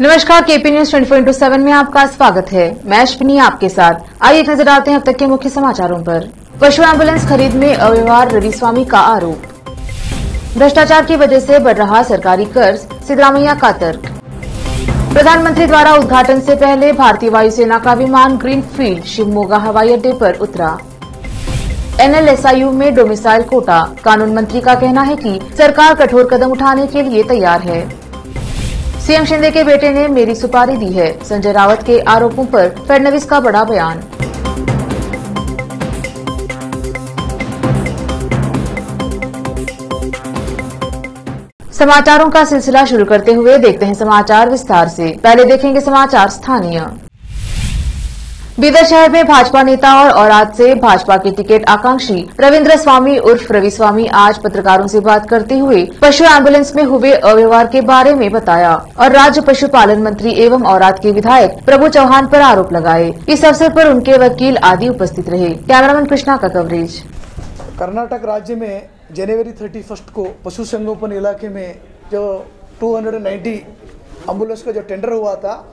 नमस्कार, KP news 24/7 में आपका स्वागत है। मैं अश्विनी आपके साथ। आइए एक नजर डालते हैं अब तक के मुख्य समाचारों पर। पशु एम्बुलेंस खरीद में अव्यवहार, रवि स्वामी का आरोप। भ्रष्टाचार की वजह से बढ़ रहा सरकारी कर्ज, सिद्धरामैया का तर्क। प्रधानमंत्री द्वारा उद्घाटन से पहले भारतीय वायुसेना का विमान ग्रीनफील्ड शिवमोगा हवाई अड्डे पर उतरा। NLSIU में डोमिसाइल कोटा, कानून मंत्री का कहना है कि सरकार कठोर कदम उठाने के लिए तैयार है। सीएम शिंदे के बेटे ने मेरी सुपारी दी है, संजय रावत के आरोपों पर फडणवीस का बड़ा बयान। समाचारों का सिलसिला शुरू करते हुए देखते हैं समाचार विस्तार से। पहले देखेंगे समाचार स्थानीय। बीदर शहर में भाजपा नेता और औराद से भाजपा के टिकट आकांक्षी रविंद्र स्वामी उर्फ रवि स्वामी आज पत्रकारों से बात करते हुए पशु एम्बुलेंस में हुए अव्यवहार के बारे में बताया और राज्य पशुपालन मंत्री एवं औराद के विधायक प्रभु चौहान पर आरोप लगाए। इस अवसर पर उनके वकील आदि उपस्थित रहे। कैमरामैन कृष्णा का कवरेज। कर्नाटक राज्य में जनवरी 31 को पशु संगोपन इलाके में जो 290 एम्बुलेंस का जो टेंडर हुआ था,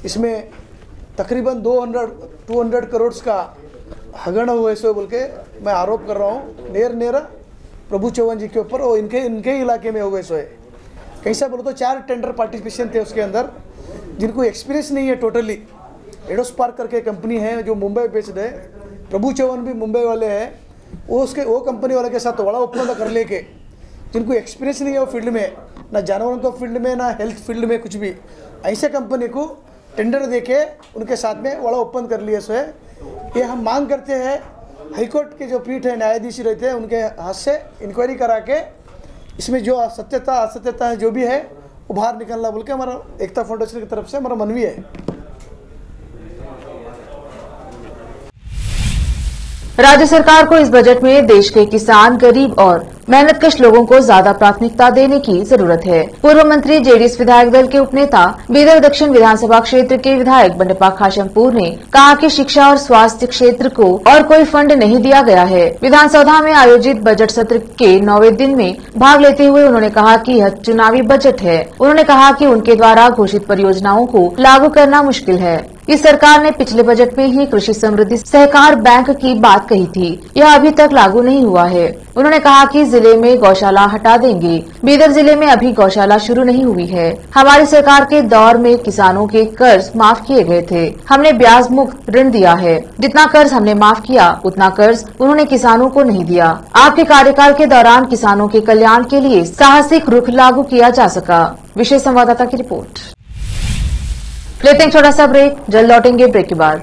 इसमें तकरीबन 200 करोड़ का हगरण हुए सो बोल के मैं आरोप कर रहा हूँ नेर प्रभु चौहान जी के ऊपर। और इनके इलाके में हुए सो है। कैसा बोलो तो 4 टेंडर पार्टिसिपेशन थे उसके अंदर, जिनको एक्सपीरियंस नहीं है टोटली। एडोस्पार्क करके कंपनी है जो मुंबई बेस्ड है, प्रभु चौहान भी मुंबई वाले हैं। वो कंपनी वाले के साथ बड़ा ಒಪ್ಪಂದ कर लेके, जिनको एक्सपीरियंस नहीं है वो फील्ड में, ना जानवरों को फील्ड में ना हेल्थ फील्ड में कुछ भी, ऐसे कंपनी को टेंडर देके उनके साथ में बड़ा ओपन कर लिए सो है। ये हम मांग करते हैं हाईकोर्ट के जो पीठ है, न्यायाधीश रहते हैं, उनके हाथ से इंक्वायरी करा के इसमें जो सत्यता असत्यता है जो भी है वो बाहर निकलना बोल के हमारा एकता फाउंडेशन की तरफ से हमारा मनवी है। राज्य सरकार को इस बजट में देश के किसान, गरीब और मेहनतकश लोगों को ज्यादा प्राथमिकता देने की जरूरत है। पूर्व मंत्री जेडीएस विधायक दल के उपनेता बीदर दक्षिण विधानसभा क्षेत्र के विधायक बंडप्पा खाशमपुर ने कहा कि शिक्षा और स्वास्थ्य क्षेत्र को और कोई फंड नहीं दिया गया है। विधानसभा में आयोजित बजट सत्र के 9वें दिन में भाग लेते हुए उन्होंने कहा कि यह चुनावी बजट है। उन्होंने कहा कि उनके द्वारा घोषित परियोजनाओं को लागू करना मुश्किल है। इस सरकार ने पिछले बजट में ही कृषि समृद्धि सहकार बैंक की बात कही थी, यह अभी तक लागू नहीं हुआ है। उन्होंने कहा कि जिले में गौशाला हटा देंगे। बीदर जिले में अभी गौशाला शुरू नहीं हुई है। हमारी सरकार के दौर में किसानों के कर्ज माफ किए गए थे। हमने ब्याज मुक्त ऋण दिया है। जितना कर्ज हमने माफ किया उतना कर्ज उन्होंने किसानों को नहीं दिया। आपके कार्यकाल के दौरान किसानों के कल्याण के लिए साहसिक रुख लागू किया जा सका। विशेष संवाददाता की रिपोर्ट। लेते हैं छोटा सा ब्रेक, जल्द लौटेंगे ब्रेक के बाद।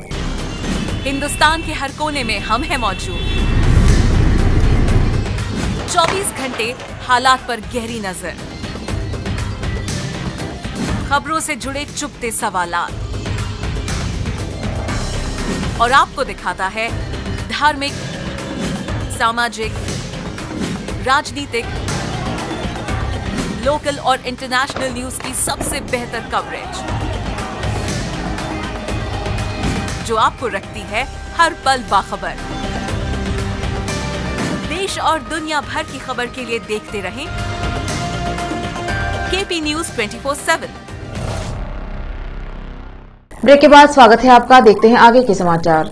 हिंदुस्तान के हर कोने में हम हैं मौजूद। 24 घंटे हालात पर गहरी नजर, खबरों से जुड़े चुपते सवालात और आपको दिखाता है धार्मिक, सामाजिक, राजनीतिक, लोकल और इंटरनेशनल न्यूज की सबसे बेहतर कवरेज, जो आपको रखती है हर पल बाखबर। देश और दुनिया भर की खबर के लिए देखते रहें केपी न्यूज 24/7। ब्रेक के बाद स्वागत है आपका। देखते हैं आगे के समाचार।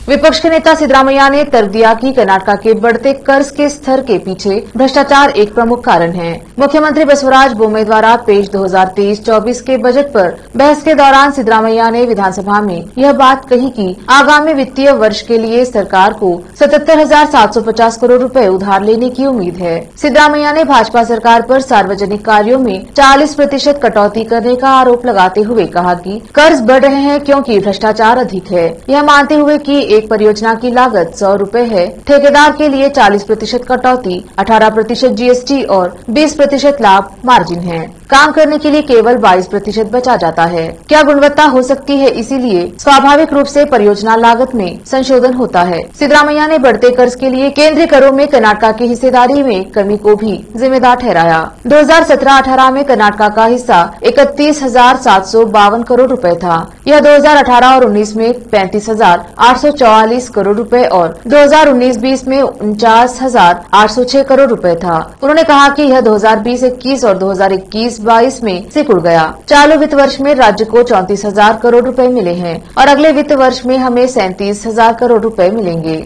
विपक्ष के नेता सिद्धरामैया ने तर्क दिया कि कर्नाटक के बढ़ते कर्ज के स्तर के पीछे भ्रष्टाचार एक प्रमुख कारण है। मुख्यमंत्री बसवराज बोम्मई द्वारा पेश 2023-24 के बजट पर बहस के दौरान सिद्धरामैया ने विधानसभा में यह बात कही कि आगामी वित्तीय वर्ष के लिए सरकार को 77,750 करोड़ रुपए उधार लेने की उम्मीद है। सिद्धरामैया ने भाजपा सरकार पर सार्वजनिक कार्यों में 40% कटौती करने का आरोप लगाते हुए कहा कि कर्ज बढ़ रहे हैं क्योंकि भ्रष्टाचार अधिक है। यह मानते हुए कि एक परियोजना की लागत 100 रुपए है, ठेकेदार के लिए 40% कटौती, 18% जीएसटी और 20% लाभ मार्जिन है। काम करने के लिए केवल 22% बचा जाता है। क्या गुणवत्ता हो सकती है, इसीलिए स्वाभाविक रूप से परियोजना लागत में संशोधन होता है। सिद्धरामैया ने बढ़ते कर्ज के लिए केंद्रीय करों में कर्नाटक की हिस्सेदारी में कमी को भी जिम्मेदार ठहराया। 2017-18 में कर्नाटक का हिस्सा 31,752 करोड़ रुपए था। यह 2018 और 19 में 35,844 करोड़ रुपए और 2019-20 में 49,806 करोड़ रुपए था। उन्होंने कहा कि यह 2020-21 और 2021 21-22 में सिकुड़ गया। चालू वित्त वर्ष में राज्य को 34,000 करोड़ रुपए मिले हैं और अगले वित्त वर्ष में हमें 37,000 करोड़ रुपए मिलेंगे।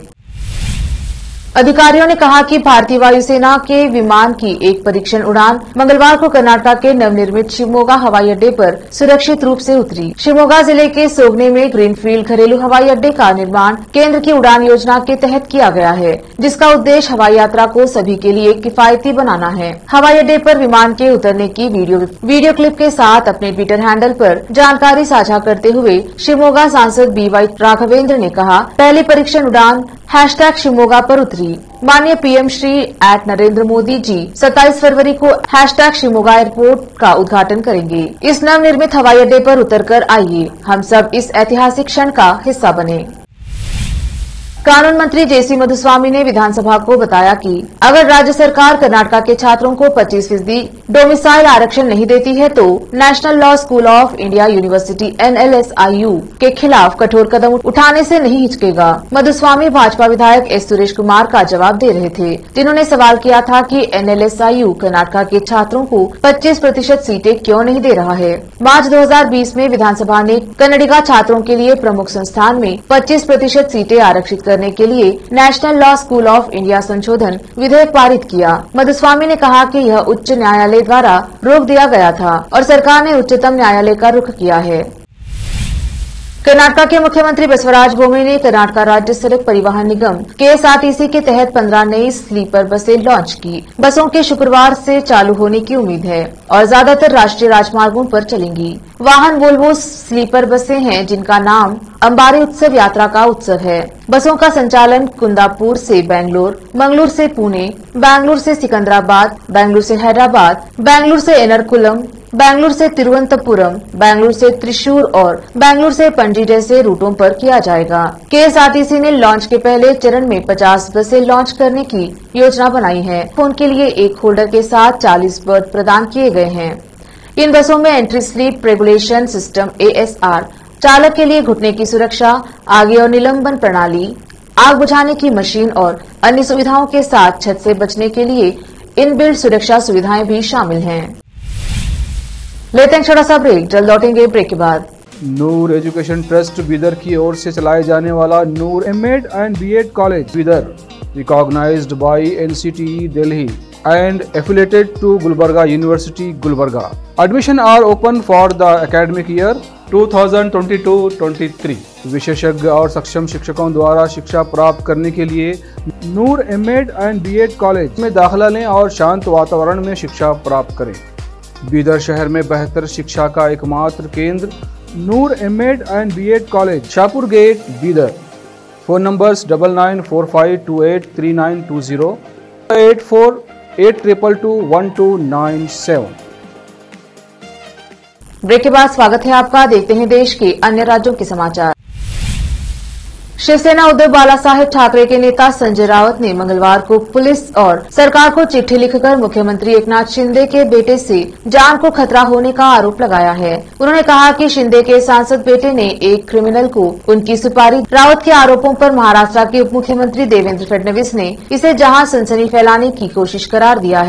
अधिकारियों ने कहा कि भारतीय वायुसेना के विमान की एक परीक्षण उड़ान मंगलवार को कर्नाटक के नवनिर्मित शिवमोगा हवाई अड्डे पर सुरक्षित रूप से उतरी। शिवमोगा जिले के सोगने में ग्रीनफील्ड घरेलू हवाई अड्डे का निर्माण केंद्र की उड़ान योजना के तहत किया गया है, जिसका उद्देश्य हवाई यात्रा को सभी के लिए किफायती बनाना है। हवाई अड्डे पर विमान के उतरने की वीडियो क्लिप के साथ अपने ट्विटर हैंडल पर जानकारी साझा करते हुए शिवमोगा सांसद BY राघवेंद्र ने कहा, पहली परीक्षण उड़ान #शिवमोगा पर उतरी। माननीय PM श्री @नरेंद्र मोदी जी 27 फरवरी को #शिवमोगा एयरपोर्ट का उद्घाटन करेंगे। इस नवनिर्मित हवाई अड्डे पर उतरकर आइए, हम सब इस ऐतिहासिक क्षण का हिस्सा बने। कानून मंत्री JC मधुस्वामी ने विधानसभा को बताया कि अगर राज्य सरकार कर्नाटक के छात्रों को 25% डोमिसाइल आरक्षण नहीं देती है तो national law school of India university NLSIU के खिलाफ कठोर कदम उठाने से नहीं हिचकेगा। मधुस्वामी भाजपा विधायक S सुरेश कुमार का जवाब दे रहे थे, जिन्होंने सवाल किया था कि NLSIU कर्नाटक के छात्रों को 25% सीटें क्यों नहीं दे रहा है। मार्च 2020 में विधानसभा ने कन्नडिगा छात्रों के लिए प्रमुख संस्थान में 25% सीटें आरक्षित करने के लिए national law school of India संशोधन विधेयक पारित किया। मधुस्वामी ने कहा कि यह उच्च न्यायालय द्वारा रोक दिया गया था और सरकार ने उच्चतम न्यायालय का रुख किया है। कर्नाटक के मुख्यमंत्री बसवराज बोम्मई ने कर्नाटक राज्य सड़क परिवहन निगम KSRTC के तहत 15 नई स्लीपर बसें लॉन्च की। बसों के शुक्रवार से चालू होने की उम्मीद है और ज्यादातर राष्ट्रीय राजमार्गों पर चलेंगी। वाहन वोल्वो स्लीपर बसें हैं, जिनका नाम अंबारी उत्सव यात्रा का उत्सव है। बसों का संचालन कुंदापुर से बेंगलोर, मंगलूर से पुणे, बेंगलुरु से सिकंदराबाद, बेंगलुरु से हैदराबाद, बेंगलुरु से एर्नाकुलम, बेंगलुरु से तिरुवनंतपुरम, बेंगलुरु से त्रिशूर और बेंगलुरु से पणजी जैसे रूटों पर किया जाएगा। KSRTC ने लॉन्च के पहले चरण में 50 बसें लॉन्च करने की योजना बनाई है। फोन के लिए एक होल्डर के साथ 40 बर्थ प्रदान किए गए हैं। इन बसों में entry sleep regulation system ASR, चालक के लिए घुटने की सुरक्षा, आगे और निलंबन प्रणाली, आग बुझाने की मशीन और अन्य सुविधाओं के साथ छत से बचने के लिए इनबिल्ट सुरक्षा सुविधाएं भी शामिल हैं। लेते हैं छोटा सा ब्रेक, जल्द लौटेंगे ब्रेक के बाद। नूर एजुकेशन ट्रस्ट बीदर की ओर से चलाए जाने वाला नूर M.Ed and B.Ed college Bidar, recognized by NCTE Delhi and affiliated to Gulbarga University, Gulbarga. Admission are open for the academic year 2022-23. विशेषज्ञ और सक्षम शिक्षकों द्वारा शिक्षा प्राप्त करने के लिए नूर M.Ed and B.Ed कॉलेज में दाखिला लें और शांत वातावरण में शिक्षा प्राप्त करें। बीदर शहर में बेहतर शिक्षा का एकमात्र केंद्र Noor M.Ed and B.Ed college, Shahpur gate, Bidar. Phone numbers 9945283920, 8482221297। Break के बाद स्वागत है आपका। देखते हैं देश के अन्य राज्यों के समाचार। शिवसेना उद्धव बालासाहेब ठाकरे के नेता संजय राउत ने मंगलवार को पुलिस और सरकार को चिट्ठी लिखकर मुख्यमंत्री एकनाथ शिंदे के बेटे से जान को खतरा होने का आरोप लगाया है। उन्होंने कहा कि शिंदे के सांसद बेटे ने एक क्रिमिनल को उनकी सुपारी। राउत के आरोपों पर महाराष्ट्र के उप मुख्यमंत्री देवेंद्र फडणवीस ने इसे जहां सनसनी फैलाने की कोशिश करार दिया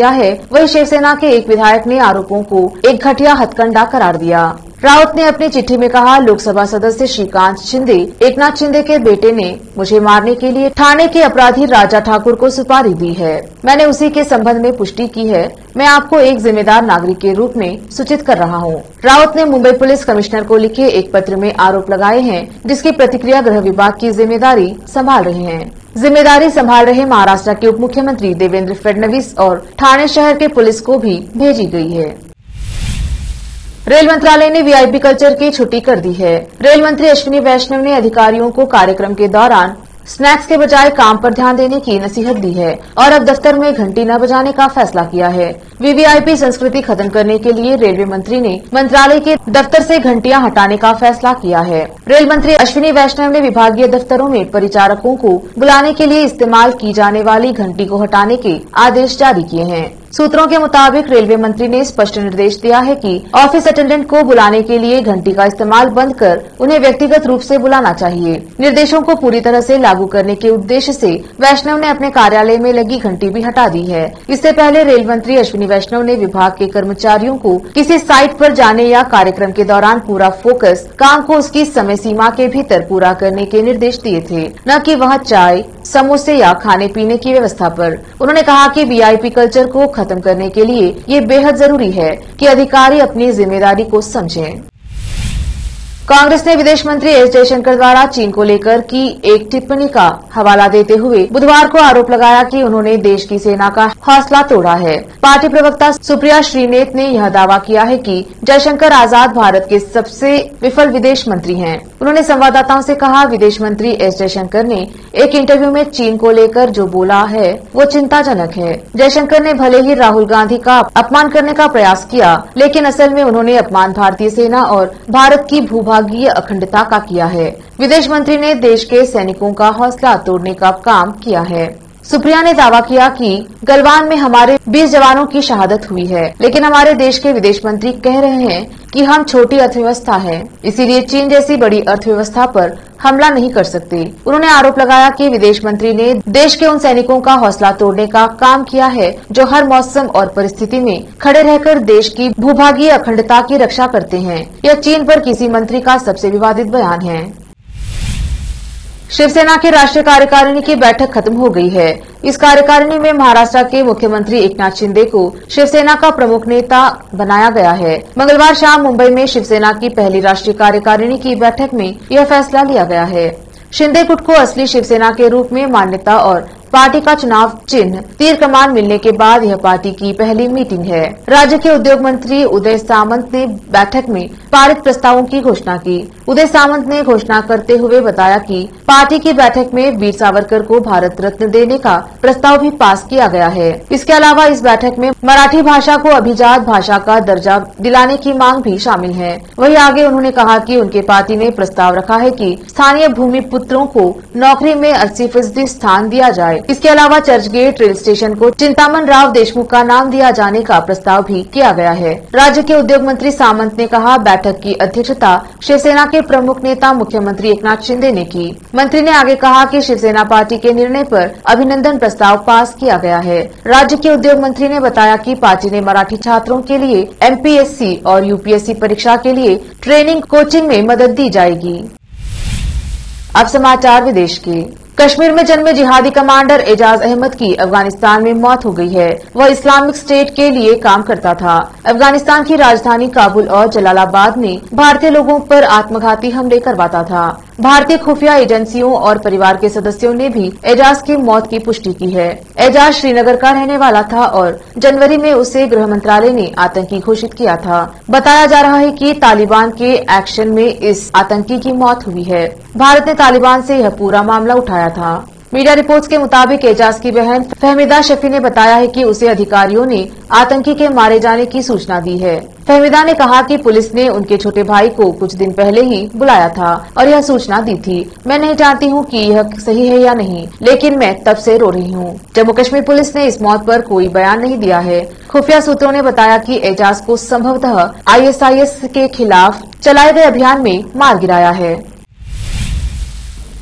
है, वहीं शिवसेना के एक विधायक ने आरोपों को एक घटिया हथकंडा करार दिया। राउत ने अपनी चिट्ठी में कहा, लोकसभा सदस्य श्रीकांत शिंदे एकनाथ शिंदे के बेटे ने मुझे मारने के लिए ठाणे के अपराधी राजा ठाकुर को सुपारी दी है। मैंने उसी के संबंध में पुष्टि की है। मैं आपको एक जिम्मेदार नागरिक के रूप में सूचित कर रहा हूं। राउत ने मुंबई पुलिस कमिश्नर को लिखे एक पत्र में आरोप लगाए हैं, जिसकी प्रतिक्रिया गृह विभाग की जिम्मेदारी संभाल रहे महाराष्ट्र के उप मुख्यमंत्री देवेंद्र फडणवीस और ठाणे शहर के पुलिस को भी भेजी गई है। रेल मंत्रालय ने VIP कल्चर की छुट्टी कर दी है। रेल मंत्री अश्विनी वैष्णव ने अधिकारियों को कार्यक्रम के दौरान स्नैक्स के बजाय काम पर ध्यान देने की नसीहत दी है और अब दफ्तर में घंटी न बजाने का फैसला किया है। VVIP संस्कृति खत्म करने के लिए रेलवे मंत्री ने मंत्रालय के दफ्तर से घंटियां हटाने का फैसला किया है। रेल मंत्री अश्विनी वैष्णव ने विभागीय दफ्तरों में परिचारकों को बुलाने के लिए इस्तेमाल की जाने वाली घंटी को हटाने के आदेश जारी किए हैं। सूत्रों के मुताबिक रेलवे मंत्री ने स्पष्ट निर्देश दिया है कि ऑफिस अटेंडेंट को बुलाने के लिए घंटी का इस्तेमाल बंद कर उन्हें व्यक्तिगत रूप से बुलाना चाहिए। निर्देशों को पूरी तरह से लागू करने के उद्देश्य से वैष्णव ने अपने कार्यालय में लगी घंटी भी हटा दी है। इससे पहले रेल मंत्री अश्विनी वैष्णव ने विभाग के कर्मचारियों को किसी साइट पर जाने या कार्यक्रम के दौरान पूरा फोकस काम को उसकी समय सीमा के भीतर पूरा करने के निर्देश दिए थे, न कि वह चाय, समोसे या खाने पीने की व्यवस्था पर। उन्होंने कहा कि वीआईपी कल्चर को खत्म करने के लिए ये बेहद जरूरी है कि अधिकारी अपनी जिम्मेदारी को समझें। कांग्रेस ने विदेश मंत्री एस जयशंकर द्वारा चीन को लेकर की एक टिप्पणी का हवाला देते हुए बुधवार को आरोप लगाया कि उन्होंने देश की सेना का हौसला तोड़ा है। पार्टी प्रवक्ता सुप्रिया श्रीनेत ने यह दावा किया है कि जयशंकर आजाद भारत के सबसे विफल विदेश मंत्री हैं। उन्होंने संवाददाताओं से कहा, विदेश मंत्री एस जयशंकर ने एक इंटरव्यू में चीन को लेकर जो बोला है वो चिंताजनक है। जयशंकर ने भले ही राहुल गांधी का अपमान करने का प्रयास किया, लेकिन असल में उन्होंने अपमान भारतीय सेना और भारत की भूभागीय अखंडता का किया है। विदेश मंत्री ने देश के सैनिकों का हौसला तोड़ने का काम किया है। सुप्रिया ने दावा किया कि गलवान में हमारे 20 जवानों की शहादत हुई है, लेकिन हमारे देश के विदेश मंत्री कह रहे हैं कि हम छोटी अर्थव्यवस्था है, इसीलिए चीन जैसी बड़ी अर्थव्यवस्था पर हमला नहीं कर सकते। उन्होंने आरोप लगाया कि विदेश मंत्री ने देश के उन सैनिकों का हौसला तोड़ने का काम किया है जो हर मौसम और परिस्थिति में खड़े रहकर देश की भूभागीय अखंडता की रक्षा करते हैं। यह चीन पर किसी मंत्री का सबसे विवादित बयान है। शिवसेना की राष्ट्रीय कार्यकारिणी की बैठक खत्म हो गई है। इस कार्यकारिणी में महाराष्ट्र के मुख्यमंत्री एकनाथ शिंदे को शिवसेना का प्रमुख नेता बनाया गया है। मंगलवार शाम मुंबई में शिवसेना की पहली राष्ट्रीय कार्यकारिणी की बैठक में यह फैसला लिया गया है। शिंदे गुट को असली शिवसेना के रूप में मान्यता और पार्टी का चुनाव चिन्ह तीर कमान मिलने के बाद यह पार्टी की पहली मीटिंग है। राज्य के उद्योग मंत्री उदय सामंत ने बैठक में पारित प्रस्तावों की घोषणा की। उदय सामंत ने घोषणा करते हुए बताया कि पार्टी की बैठक में वीर सावरकर को भारत रत्न देने का प्रस्ताव भी पास किया गया है। इसके अलावा इस बैठक में मराठी भाषा को अभिजात भाषा का दर्जा दिलाने की मांग भी शामिल है। वहीं आगे उन्होंने कहा कि उनके पार्टी ने प्रस्ताव रखा है कि स्थानीय भूमि पुत्रों को नौकरी में 80% स्थान दिया जाए। इसके अलावा चर्चगेट रेल स्टेशन को चिंतामन राव देशमुख का नाम दिया जाने का प्रस्ताव भी किया गया है। राज्य के उद्योग मंत्री सामंत ने कहा, बैठक की अध्यक्षता शिवसेना के प्रमुख नेता मुख्यमंत्री एकनाथ शिंदे ने की। मंत्री ने आगे कहा कि शिवसेना पार्टी के निर्णय पर अभिनंदन प्रस्ताव पास किया गया है। राज्य के उद्योग मंत्री ने बताया कि पार्टी ने मराठी छात्रों के लिए एमपीएससी और यूपीएससी परीक्षा के लिए ट्रेनिंग कोचिंग में मदद दी जाएगी। अब समाचार विदेश के। कश्मीर में जन्मे जिहादी कमांडर एजाज अहमद की अफगानिस्तान में मौत हो गई है। वह इस्लामिक स्टेट के लिए काम करता था। अफगानिस्तान की राजधानी काबुल और जलालाबाद में भारतीय लोगों पर आत्मघाती हमले करवाता था। भारतीय खुफिया एजेंसियों और परिवार के सदस्यों ने भी एजाज की मौत की पुष्टि की है। एजाज श्रीनगर का रहने वाला था और जनवरी में उसे गृह मंत्रालय ने आतंकी घोषित किया था। बताया जा रहा है कि तालिबान के एक्शन में इस आतंकी की मौत हुई है। भारत ने तालिबान से यह पूरा मामला उठाया था। मीडिया रिपोर्ट्स के मुताबिक एजाज की बहन फहमीदा शफी ने बताया है कि उसे अधिकारियों ने आतंकी के मारे जाने की सूचना दी है। फहमीदा ने कहा कि पुलिस ने उनके छोटे भाई को कुछ दिन पहले ही बुलाया था और यह सूचना दी थी। मैं नहीं जानती हूँ कि यह सही है या नहीं, लेकिन मैं तब से रो रही हूँ। जम्मू कश्मीर पुलिस ने इस मौत पर कोई बयान नहीं दिया है। खुफिया सूत्रों ने बताया कि एजाज को संभवतः ISIS के खिलाफ चलाए गए अभियान में मार गिराया है।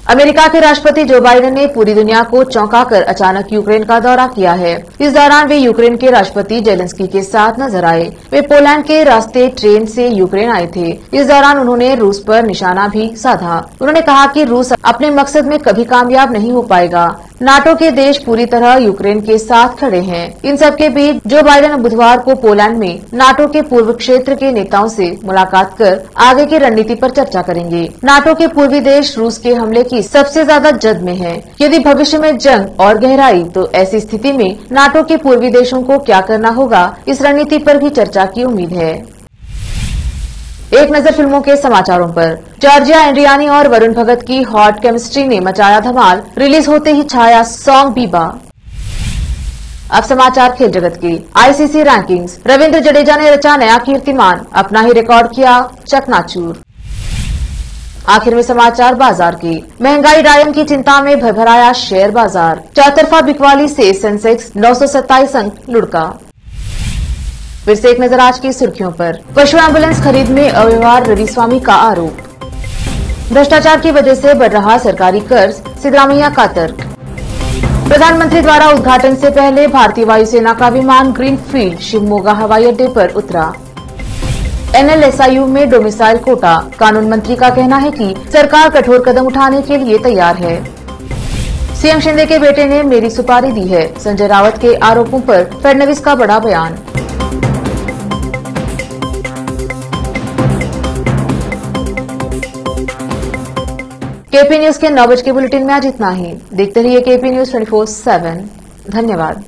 अमेरिका के राष्ट्रपति जो बाइडेन ने पूरी दुनिया को चौंकाकर अचानक यूक्रेन का दौरा किया है। इस दौरान वे यूक्रेन के राष्ट्रपति जेलेंस्की के साथ नजर आए। वे पोलैंड के रास्ते ट्रेन से यूक्रेन आए थे। इस दौरान उन्होंने रूस पर निशाना भी साधा। उन्होंने कहा कि रूस अपने मकसद में कभी कामयाब नहीं हो पाएगा। नाटो के देश पूरी तरह यूक्रेन के साथ खड़े हैं। इन सब के बीच जो बाइडेन बुधवार को पोलैंड में नाटो के पूर्व क्षेत्र के नेताओं से मुलाकात कर आगे की रणनीति पर चर्चा करेंगे। नाटो के पूर्वी देश रूस के हमले की सबसे ज्यादा जद में है। यदि भविष्य में जंग और गहराई तो ऐसी स्थिति में नाटो के पूर्वी देशों को क्या करना होगा, इस रणनीति पर भी चर्चा की उम्मीद है। एक नजर फिल्मों के समाचारों पर। जॉर्जिया एंड्रियानी और वरुण भगत की हॉट केमिस्ट्री ने मचाया धमाल। रिलीज होते ही छाया सॉन्ग बीबा। अब समाचार खेल जगत की। ICC rankings. रविंद्र जडेजा ने रचा नया कीर्तिमान, अपना ही रिकॉर्ड किया चकनाचूर। आखिर में समाचार बाजार की। महंगाई डायन की चिंता में भरभराया शेयर बाजार। चौतरफा बिकवाली से सेंसेक्स 927 अंक लुढ़का। फिर से एक नजर आज की सुर्खियों पर। पशु एम्बुलेंस खरीद में अव्यवहार रवि स्वामी का आरोप। भ्रष्टाचार की वजह से बढ़ रहा सरकारी कर्ज, सिद्धरामैया का तर्क। प्रधानमंत्री द्वारा उद्घाटन से पहले भारतीय वायुसेना का विमान ग्रीनफील्ड शिवमोगा हवाई अड्डे पर उतरा। NLSIU में डोमिसाइल कोटा, कानून मंत्री का कहना है कि सरकार कठोर कदम उठाने के लिए तैयार है। सीएम शिंदे के बेटे ने मेरी सुपारी दी है, संजय रावत के आरोपों पर फडणवीस का बड़ा बयान। केपी न्यूज के 9 बजे के बुलेटिन में आज इतना ही। देखते रहिए केपी न्यूज 24/7। धन्यवाद।